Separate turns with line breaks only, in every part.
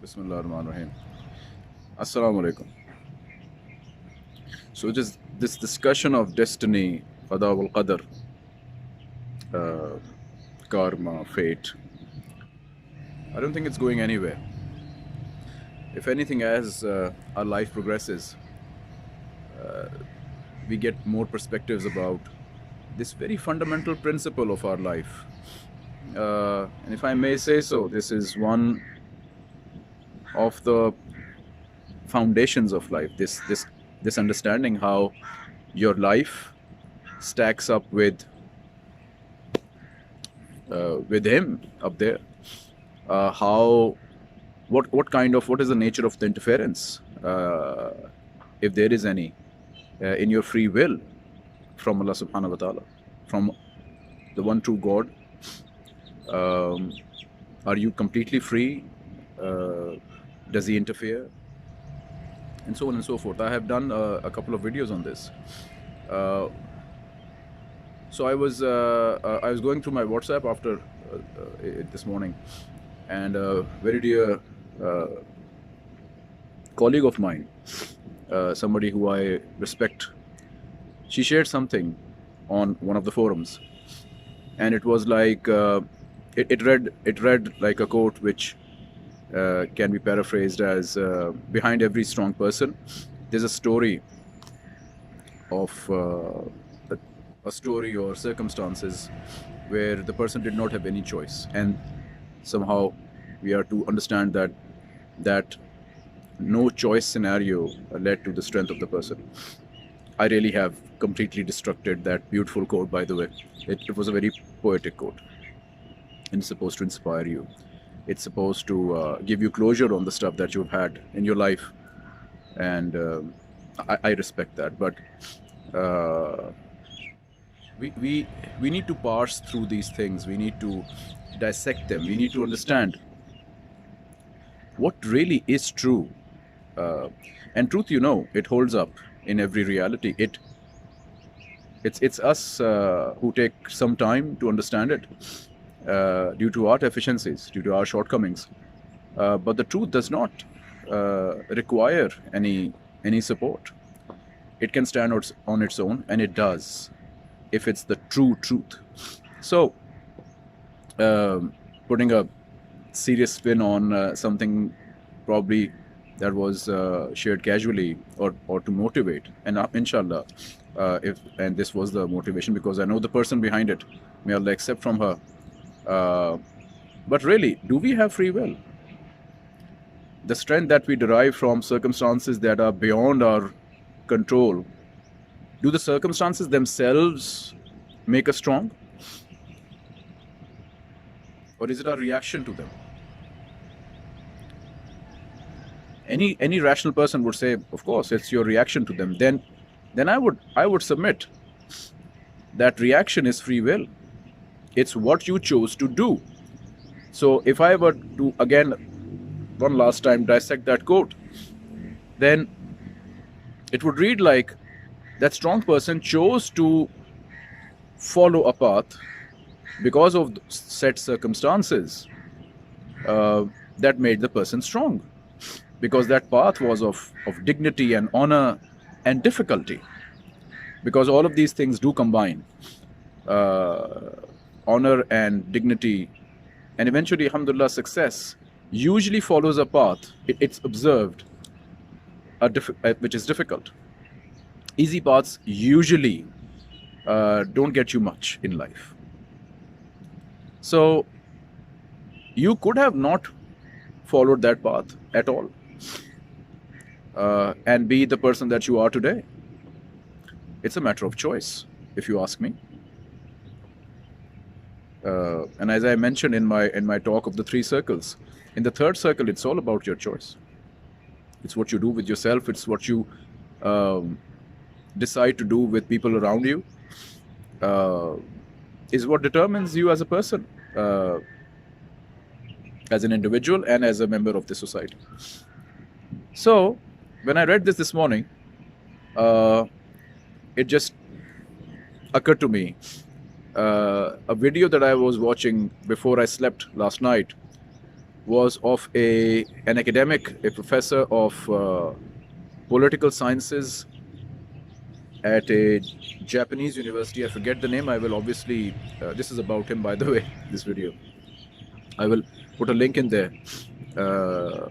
Bismillahirrahmanirrahim. Assalamu alaikum. So just this discussion of destiny, Qadaa wal Qadar, uh, karma, fate, I don't think it's going anywhere. If anything, as our life progresses, we get more perspectives about this very fundamental principle of our life. And if I may say so, this is one of the foundations of life. This understanding how your life stacks up with him up there. How what is the nature of the interference, if there is any, in your free will from Allah Subhanahu wa Taala, from the one true God. Are you completely free? Does he interfere? And so on and so forth. I have done a couple of videos on this. So I was going through my WhatsApp after this morning, and a very dear colleague of mine, somebody who I respect, she shared something on one of the forums, and it was like it read like a quote which can be paraphrased as, behind every strong person there's a story of a story or circumstances where the person did not have any choice, and somehow we are to understand that no choice scenario led to the strength of the person. I really have completely destructed that beautiful quote, by the way. It was a very poetic quote, and it's supposed to inspire you. It's supposed to give you closure on the stuff that you've had in your life, and I respect that. But we need to parse through these things. We need to dissect them. We need to understand what really is true. And truth, it holds up in every reality. It's us who take some time to understand it, due to our deficiencies, due to our shortcomings. But the truth does not require any support. It can stand on its own, and it does, if it's the true truth. So, putting a serious spin on something probably that was shared casually or to motivate, and inshallah, and this was the motivation, because I know the person behind it, may Allah accept from her. But really, do we have free will? The strength that we derive from circumstances that are beyond our control, do the circumstances themselves make us strong? Or is it our reaction to them? Any rational person would say, of course, it's your reaction to them. Then I would submit that reaction is free will. It's what you chose to do. So if I were to, again, one last time, dissect that quote, then it would read like that strong person chose to follow a path because of set circumstances that made the person strong, because that path was of dignity and honor and difficulty, because all of these things do combine. Honor and dignity, and eventually, alhamdulillah, success usually follows a path, it's observed, which is difficult. Easy paths usually don't get you much in life. So you could have not followed that path at all, and be the person that you are today. It's a matter of choice, if you ask me. And as I mentioned in my talk of the 3 circles, in the 3rd circle, it's all about your choice. It's what you do with yourself. It's what you decide to do with people around you, is what determines you as a person, as an individual, and as a member of the society. So when I read this morning, it just occurred to me, a video that I was watching before I slept last night, was of an academic, a professor of political sciences at a Japanese university. I forget the name. I will obviously, this is about him, by the way, this video. I will put a link in there. Uh,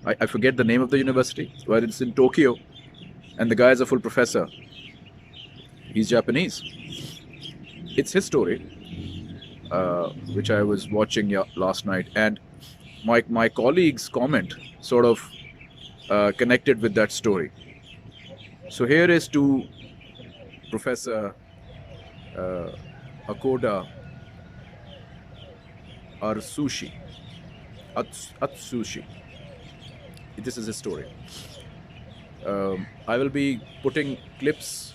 I forget the name of the university, but it's in Tokyo, and the guy is a full professor. He's Japanese. It's his story, which I was watching last night, and my colleague's comment sort of connected with that story. So here is to Professor Okuda Atsushi. This is his story. I will be putting clips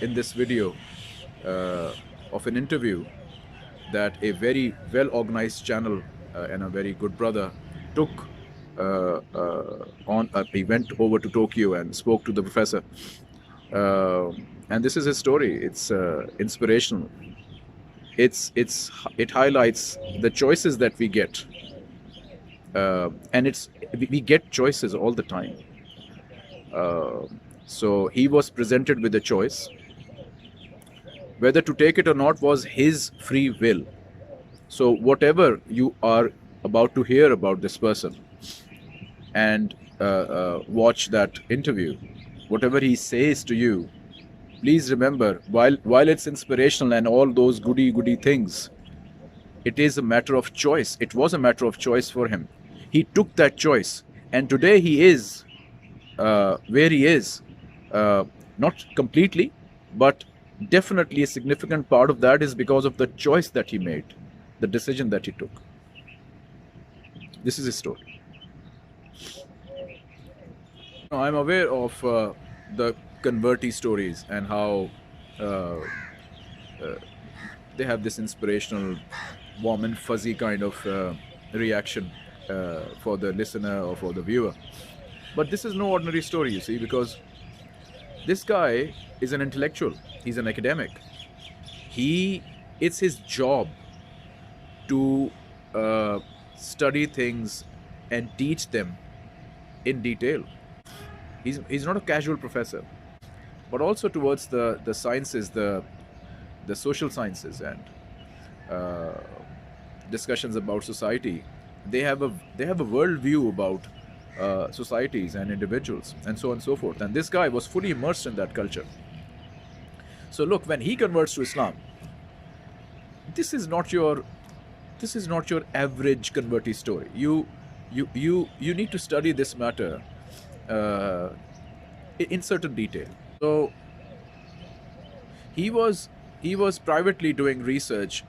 in this video of an interview that a very well-organized channel and a very good brother took on. He went over to Tokyo and spoke to the professor. And this is his story. It's inspirational. It highlights the choices that we get, and we get choices all the time. So he was presented with a choice. Whether to take it or not was his free will. So whatever you are about to hear about this person and watch that interview, whatever he says to you, please remember, while it's inspirational and all those goody things, it is a matter of choice. It was a matter of choice for him. He took that choice, and today he is where he is. Not completely, but definitely a significant part of that is because of the choice that he made, the decision that he took. This is his story. I'm aware of the convertee stories and how they have this inspirational, warm and fuzzy kind of reaction for the listener or for the viewer. But this is no ordinary story, you see, because this guy is an intellectual. He's an academic. It's his job to study things and teach them in detail. He's not a casual professor, but also towards the sciences, the social sciences and discussions about society. They have a worldview about societies and individuals and so on and so forth. And this guy was fully immersed in that culture. So look, when he converts to Islam, this is not your average convertee story. You need to study this matter in certain detail. So he was privately doing research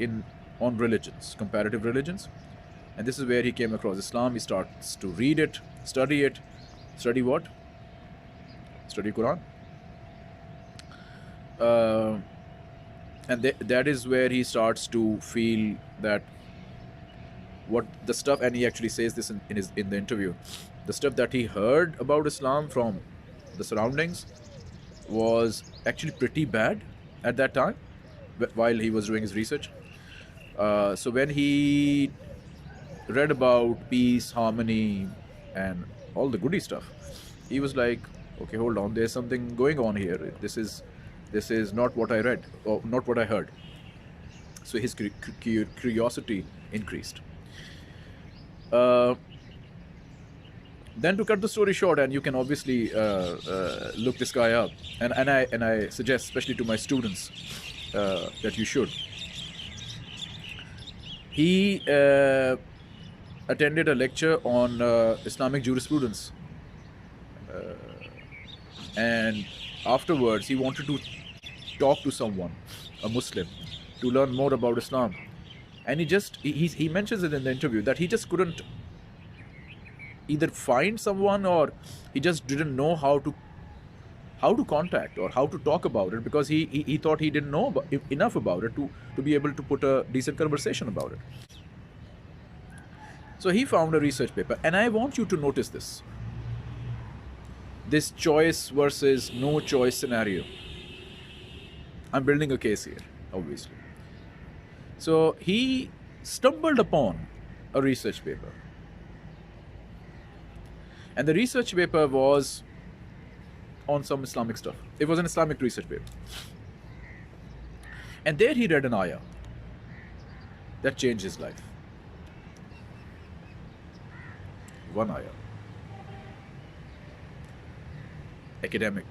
on religions, comparative religions, and this is where he came across Islam. He starts to read it, study what? Study Quran. And that is where he starts to feel that what the stuff, and he actually says this in the interview, the stuff that he heard about Islam from the surroundings was actually pretty bad at that time while he was doing his research. So when he read about peace, harmony, and all the goody stuff, he was like, okay, hold on, there's something going on here. This is not what I read or not what I heard. So his curiosity increased. Then to cut the story short, and you can obviously look this guy up, and I suggest, especially to my students, that you should. He attended a lecture on Islamic jurisprudence, and afterwards he wanted to talk to someone, a Muslim, to learn more about Islam. And he mentions it in the interview that he just couldn't either find someone, or he just didn't know how to contact or how to talk about it, because he thought he didn't know enough about it to be able to put a decent conversation about it. So he found a research paper, and I want you to notice this choice versus no choice scenario. I'm building a case here, obviously. So he stumbled upon a research paper And the research paper was on some Islamic stuff. It was an Islamic research paper. And there he read an ayah that changed his life. One ayah. Academic.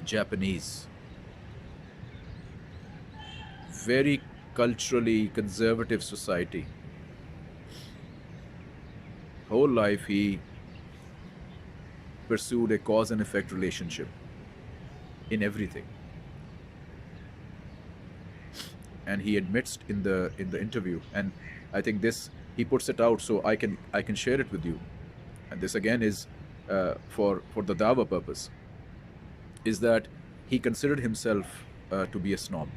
Japanese. Very culturally conservative society. Whole life he pursued a cause and effect relationship in everything. And he admits in the interview, and I think this he puts it out so I can share it with you. And this again is for the dawa purpose, is that he considered himself to be a snob,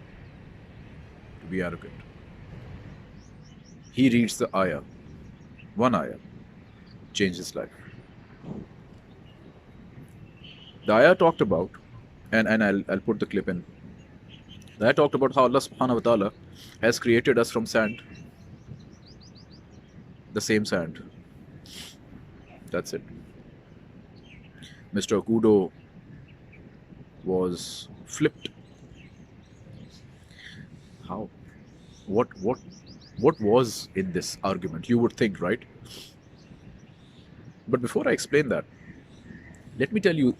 to be arrogant. He reads the ayah, one ayah, changed his life. The ayah talked about, and I'll put the clip in. The ayah talked about how Allah subhanahu wa ta'ala has created us from sand. The same sand. That's it. Mr. Okuda was flipped. How? What was in this argument? You would think, right? But before I explain that, let me tell you,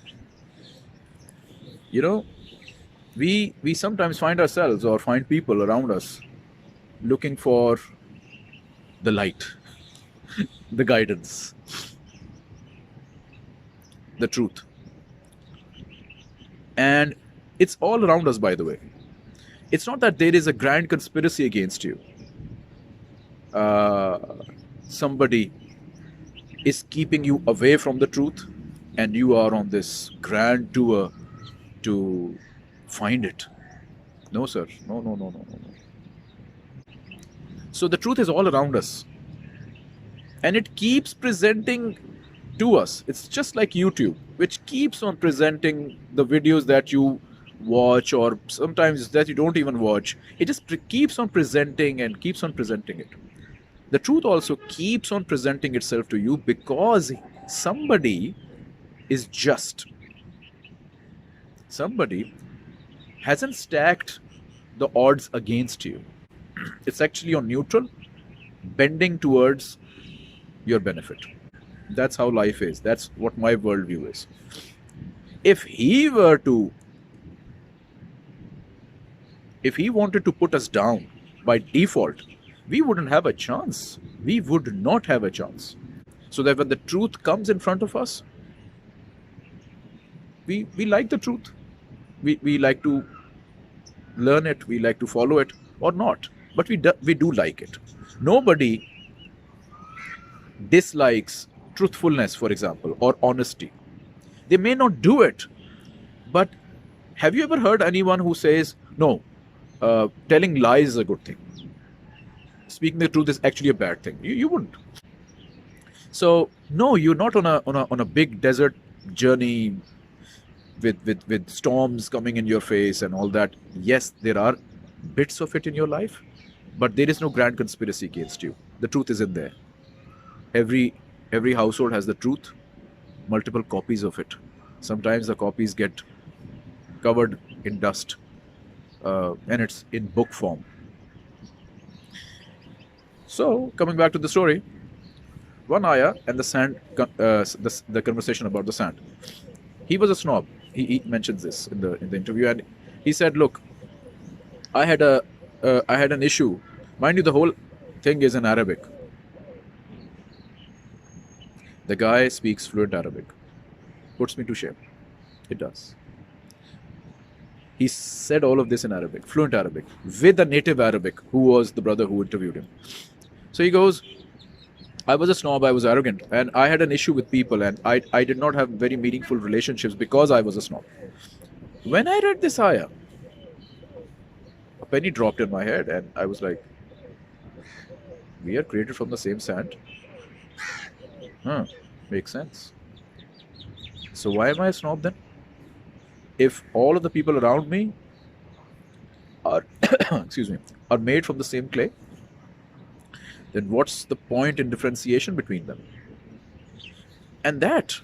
we sometimes find ourselves or find people around us looking for the light, the guidance, the truth. And it's all around us, by the way. It's not that there is a grand conspiracy against you. Somebody is keeping you away from the truth, and you are on this grand tour to find it. No, sir. No. So the truth is all around us, and it keeps presenting to us. It's just like YouTube, which keeps on presenting the videos that you watch, or sometimes that you don't even watch. It just keeps on presenting and keeps on presenting it. The truth also keeps on presenting itself to you because somebody is just. Somebody hasn't stacked the odds against you. It's actually on neutral, bending towards your benefit. That's how life is. That's what my worldview is. If he wanted to put us down by default, we wouldn't have a chance. We would not have a chance. So that when the truth comes in front of us, we like the truth. We like to learn it. We like to follow it or not. But we do like it. Nobody dislikes truthfulness, for example, or honesty. They may not do it, but have you ever heard anyone who says, no, telling lies is a good thing, speaking the truth is actually a bad thing? You wouldn't. So no, you're not on a big desert journey with storms coming in your face and all that. Yes, there are bits of it in your life, but there is no grand conspiracy against you. The truth is in there. Every household has the truth, multiple copies of it. Sometimes the copies get covered in dust, and it's in book form. So coming back to the story, one ayah and the sand, the conversation about the sand. He was a snob. He mentions this in the interview, and he said, "Look, I had an issue. Mind you, the whole thing is in Arabic. The guy speaks fluent Arabic. Puts me to shame. It does. He said all of this in Arabic, fluent Arabic, with a native Arabic, who was the brother who interviewed him. So he goes, I was a snob, I was arrogant, and I had an issue with people, and I did not have very meaningful relationships because I was a snob. When I read this ayah, a penny dropped in my head, and I was like, we are created from the same sand? Makes sense. So why am I a snob then? If all of the people around me are are made from the same clay, then what's the point in differentiation between them? And that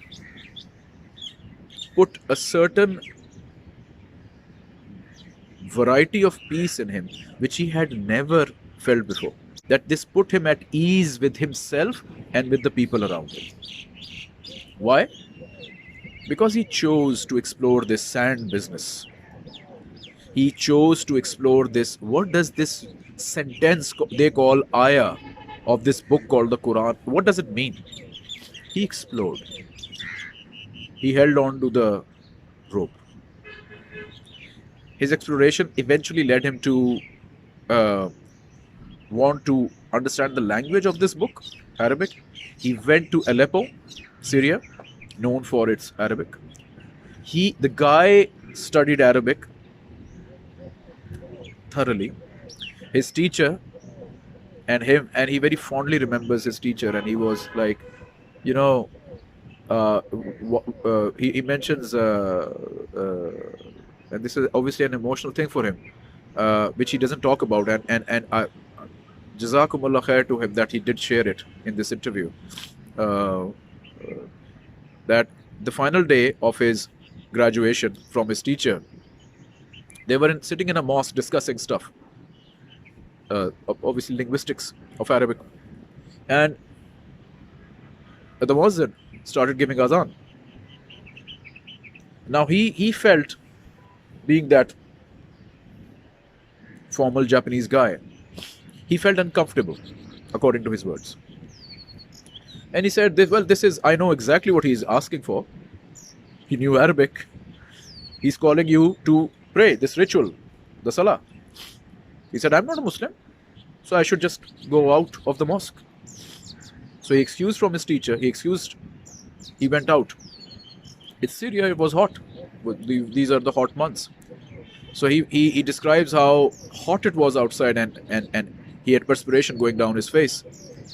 put a certain variety of peace in him, which he had never felt before. That this put him at ease with himself and with the people around him. Why? Because he chose to explore this sand business. He chose to explore this. What does this sentence they call ayah of this book called the Quran? What does it mean? He explored. He held on to the rope. His exploration eventually led him to want to understand the language of this book, Arabic. He went to Aleppo, Syria, known for its Arabic. The guy studied Arabic thoroughly. His teacher and he very fondly remembers his teacher, and he was like, you know, he mentions, and this is obviously an emotional thing for him, which he doesn't talk about, and Jazakumullah khair to him that he did share it in this interview. That the final day of his graduation from his teacher, they were sitting in a mosque discussing stuff, obviously linguistics of Arabic, and the muezzin started giving azan. Now he felt, being that formal Japanese guy, he felt uncomfortable, according to his words. And he said, well, this is, I know exactly what he's asking for. He knew Arabic. He's calling you to pray this ritual, the salah. He said, I'm not a Muslim, so I should just go out of the mosque. So he excused from his teacher. He went out. It's Syria, it was hot. These are the hot months. So he describes how hot it was outside, and he had perspiration going down his face.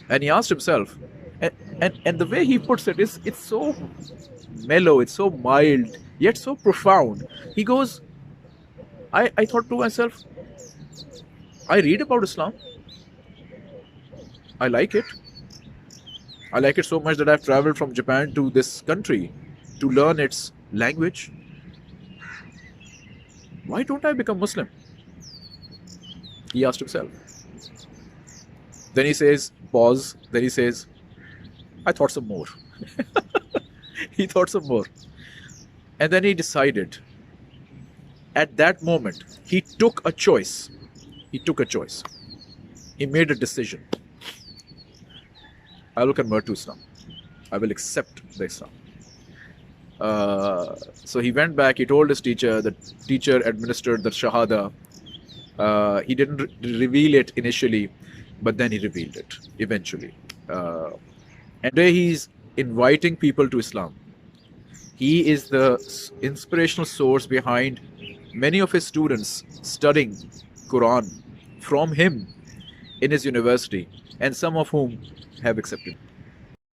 And he asked himself, and the way he puts it is, it's so mellow, it's so mild, yet so profound. He goes, I thought to myself, I read about Islam. I like it. I like it so much that I've traveled from Japan to this country to learn its language. Why don't I become Muslim? He asked himself. Then he says, pause. Then he says, I thought some more. He thought some more. And then he decided. At that moment, he took a choice. He took a choice. He made a decision. I will convert to Islam. I will accept the Islam. So he went back. He told his teacher. The teacher administered the Shahada. He didn't reveal it initially, but then he revealed it eventually. And today he's inviting people to Islam. He is the inspirational source behind many of his students studying Quran from him in his university, and some of whom have accepted.